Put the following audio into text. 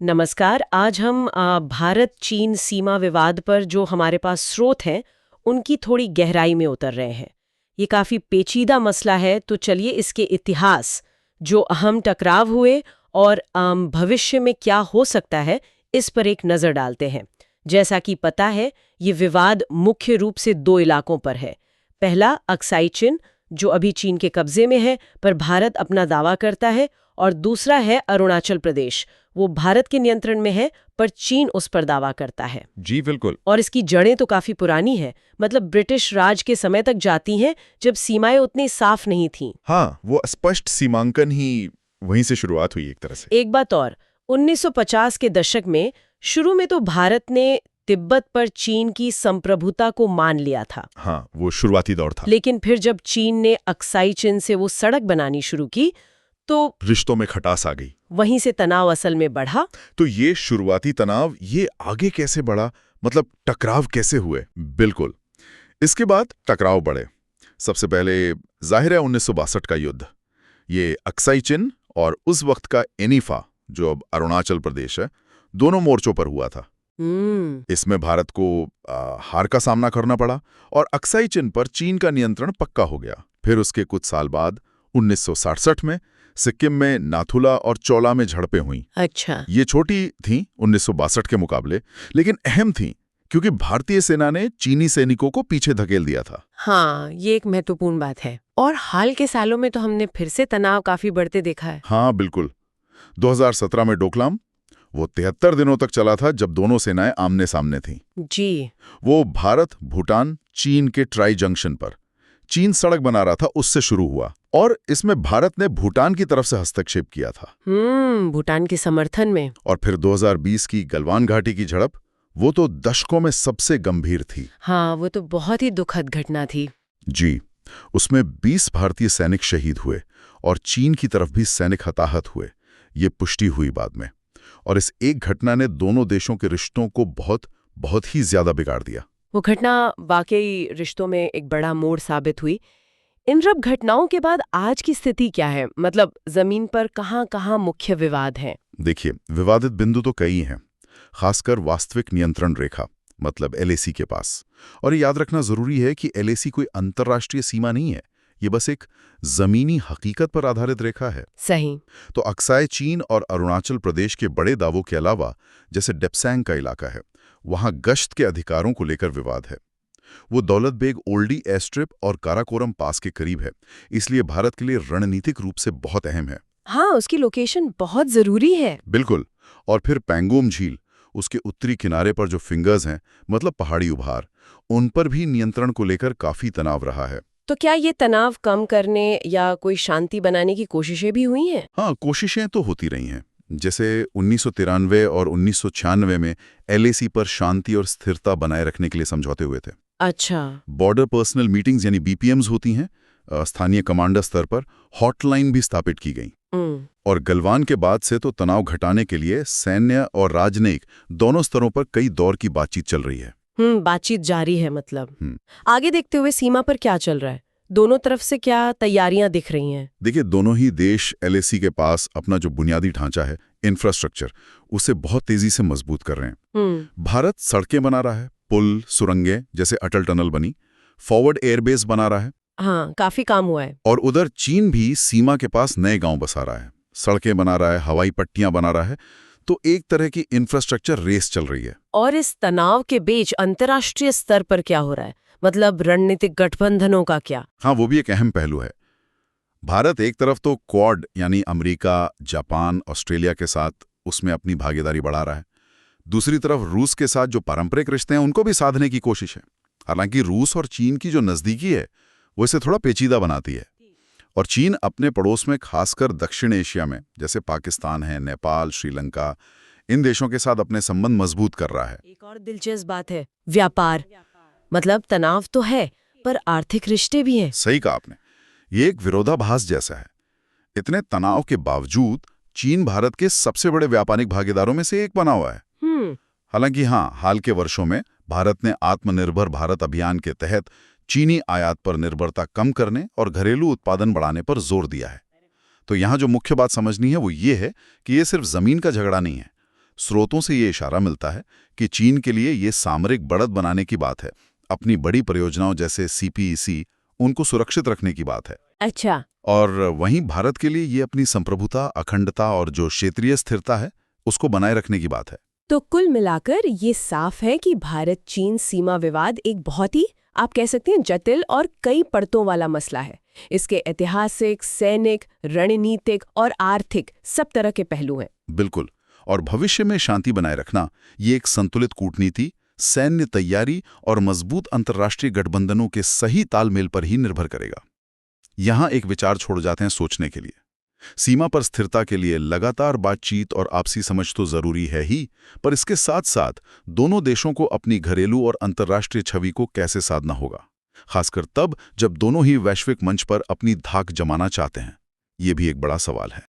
नमस्कार। आज हम भारत चीन सीमा विवाद पर जो हमारे पास स्रोत हैं उनकी थोड़ी गहराई में उतर रहे हैं। ये काफ़ी पेचीदा मसला है, तो चलिए इसके इतिहास, जो अहम टकराव हुए और भविष्य में क्या हो सकता है, इस पर एक नज़र डालते हैं। जैसा कि पता है, ये विवाद मुख्य रूप से दो इलाकों पर है। पहला अक्साई चिन, जो अभी चीन के कब्जे में है पर भारत अपना दावा करता है, और दूसरा है अरुणाचल प्रदेश, वो भारत के नियंत्रण में है पर चीन उस पर दावा करता है। जी बिल्कुल। और इसकी जड़ें तो काफी पुरानी है, मतलब ब्रिटिश राज के समय तक जाती हैं, जब सीमाएं उतनी साफ नहीं थीं। हाँ, वो स्पष्ट सीमांकन ही वहीं से शुरुआत हुई एक तरह से। एक बात और, 1950 के दशक में शुरू में तो भारत ने तिब्बत पर चीन की संप्रभुता को मान लिया था। हाँ, वो शुरुआती दौर था। लेकिन फिर जब चीन ने अक्साई चिन से वो सड़क बनानी शुरू की, तो रिश्तों में खटास आ गई। वहीं से तनाव असल में बढ़ा। तो ये शुरुआती तनाव ये आगे कैसे बढ़ा, मतलब टकराव कैसे हुए? बिल्कुल, इसके बाद टकराव बढ़े। सबसे पहले जाहिर है 1962 का युद्ध। ये अक्साई चिन और उस वक्त का एनीफा, जो अब अरुणाचल प्रदेश है, दोनों मोर्चों पर हुआ था। इसमें भारत को हार का सामना करना पड़ा और अक्साई चिन पर चीन का नियंत्रण पक्का हो गया। फिर उसके कुछ साल बाद 1967 में सिक्किम में नाथुला और चौला में झड़पें हुईं। अच्छा। ये छोटी थीं 1962 के मुकाबले, लेकिन अहम थीं क्योंकि भारतीय सेना ने चीनी सैनिकों को पीछे धकेल दिया था। हाँ, ये एक महत्वपूर्ण बात है। और हाल के सालों में तो हमने फिर से तनाव काफी बढ़ते देखा है। हाँ बिल्कुल, 2017 में डोकलाम, वो 73 दिनों तक चला था जब दोनों सेनाएं आमने सामने थीं। जी। वो भारत भूटान चीन के ट्राई जंक्शन पर चीन सड़क बना रहा था, उससे शुरू हुआ और इसमें भारत ने भूटान की तरफ से हस्तक्षेप किया था। भूटान के समर्थन में। और फिर 2020 की गलवान घाटी की झड़प, वो तो दशकों में सबसे गंभीर थी। हाँ, वो तो बहुत ही दुखद घटना थी। जी, उसमें 20 भारतीय सैनिक शहीद हुए और चीन की तरफ भी सैनिक हताहत हुए। ये पुष्टि हुई बाद में, और इस एक घटना ने दोनों देशों के रिश्तों को बहुत ही ज्यादा बिगाड़ दिया। वो घटना वाकई रिश्तों में एक बड़ा मोड़ साबित हुई। इन सब घटनाओं के बाद आज की स्थिति क्या है, मतलब जमीन पर कहाँ-कहाँ मुख्य विवाद हैं? देखिए, विवादित बिंदु तो कई हैं, खासकर वास्तविक नियंत्रण रेखा, मतलब एलएसी के पास। और ये याद रखना जरूरी है कि एलएसी कोई अंतर्राष्ट्रीय सीमा नहीं है, ये बस एक जमीनी हकीकत पर आधारित रेखा है। सही। तो अक्साई चीन और अरुणाचल प्रदेश के बड़े दावों के अलावा, जैसे डेप्सैंग का इलाका है, वहां गश्त के अधिकारों को लेकर विवाद है। वो दौलत बेग ओल्डी एयरस्ट्रिप और काराकोरम पास के करीब है, इसलिए भारत के लिए रणनीतिक रूप से बहुत अहम है। हाँ, उसकी लोकेशन बहुत जरूरी है। बिल्कुल। और फिर पैंगोम झील, उसके उत्तरी किनारे पर जो फिंगर्स हैं, मतलब पहाड़ी उभार, उन पर भी नियंत्रण को लेकर काफी तनाव रहा है। तो क्या ये तनाव कम करने या कोई शांति बनाने की कोशिशें भी हुई हैं? हाँ, कोशिशें तो होती रही हैं। जैसे 1993 और 1996 में एलएसी पर शांति और स्थिरता बनाए रखने के लिए समझौते हुए थे। अच्छा। बॉर्डर पर्सनल मीटिंग्स यानी बीपीएम्स होती हैं, स्थानीय कमांडर स्तर पर हॉटलाइन भी स्थापित की गई। और गलवान के बाद से तो तनाव घटाने के लिए सैन्य और राजनयिक दोनों स्तरों पर कई दौर की बातचीत चल रही है। बातचीत जारी है मतलब। आगे देखते हुए सीमा पर क्या चल रहा है? दोनों तरफ से क्या तैयारियां दिख रही हैं? देखिए, दोनों ही देश एलएसी के पास अपना जो बुनियादी ढांचा है, इंफ्रास्ट्रक्चर, उसे बहुत तेजी से मजबूत कर रहे हैं। भारत सड़कें बना रहा है, पुल, सुरंगें, जैसे अटल टनल बनी, फॉरवर्ड एयरबेस बना रहा है। हाँ, काफी काम हुआ है। और उधर चीन भी सीमा के पास नए गांव बसा रहा है, सड़कें बना रहा है, हवाई पट्टियां बना रहा है। तो एक तरह की इंफ्रास्ट्रक्चर रेस चल रही है। और इस तनाव के बीच अंतर्राष्ट्रीय स्तर पर क्या हो रहा है, मतलब रणनीतिक गठबंधनों का क्या? हाँ, वो भी एक अहम पहलू है। भारत एक तरफ तो क्वाड यानी अमेरिका, जापान, ऑस्ट्रेलिया के साथ उसमें अपनी भागीदारी बढ़ा रहा है। दूसरी तरफ रूस के साथ जो पारंपरिक रिश्ते हैं उनको भी साधने की कोशिश है। हालांकि रूस और चीन की जो नजदीकी है वो इसे थोड़ा पेचीदा बनाती है। और चीन अपने पड़ोस में, खासकर दक्षिण एशिया में, जैसे पाकिस्तान है, नेपाल, श्रीलंका, इन देशों के साथ अपने संबंध मजबूत कर रहा है। एक और दिलचस्प बात है व्यापार। मतलब तनाव तो है पर आर्थिक रिश्ते भी हैं। सही कहा आपने, ये एक विरोधाभास जैसा है। इतने तनाव के बावजूद चीन भारत के सबसे बड़े व्यापारिक भागीदारों में से एक बना हुआ है। हालांकि हाँ, हाल के वर्षों में भारत ने आत्मनिर्भर भारत अभियान के तहत चीनी आयात पर निर्भरता कम करने और घरेलू उत्पादन बढ़ाने पर जोर दिया है। तो यहाँ जो मुख्य बात समझनी है वो ये है कि ये सिर्फ जमीन का झगड़ा नहीं है। स्रोतों से ये इशारा मिलता है कि चीन के लिए ये सामरिक बढ़त बनाने की बात है, अपनी बड़ी परियोजनाओं जैसे CPEC उनको सुरक्षित रखने की बात है। अच्छा। और वहीं भारत के लिए ये अपनी संप्रभुता, अखंडता और जो क्षेत्रीय स्थिरता है उसको बनाए रखने की बात है। तो कुल मिलाकर ये साफ है कि भारत चीन सीमा विवाद एक बहुत ही, आप कह सकते हैं, जटिल और कई परतों वाला मसला है। इसके ऐतिहासिक, सैनिक, रणनीतिक और आर्थिक सब तरह के पहलू हैं। बिल्कुल। और भविष्य में शांति बनाए रखना ये एक संतुलित कूटनीति, सैन्य तैयारी और मजबूत अंतर्राष्ट्रीय गठबंधनों के सही तालमेल पर ही निर्भर करेगा। यहां एक विचार छोड़ जाते हैं सोचने के लिए। सीमा पर स्थिरता के लिए लगातार बातचीत और आपसी समझ तो जरूरी है ही, पर इसके साथ साथ दोनों देशों को अपनी घरेलू और अंतर्राष्ट्रीय छवि को कैसे साधना होगा, खासकर तब जब दोनों ही वैश्विक मंच पर अपनी धाक जमाना चाहते हैं। ये भी एक बड़ा सवाल है।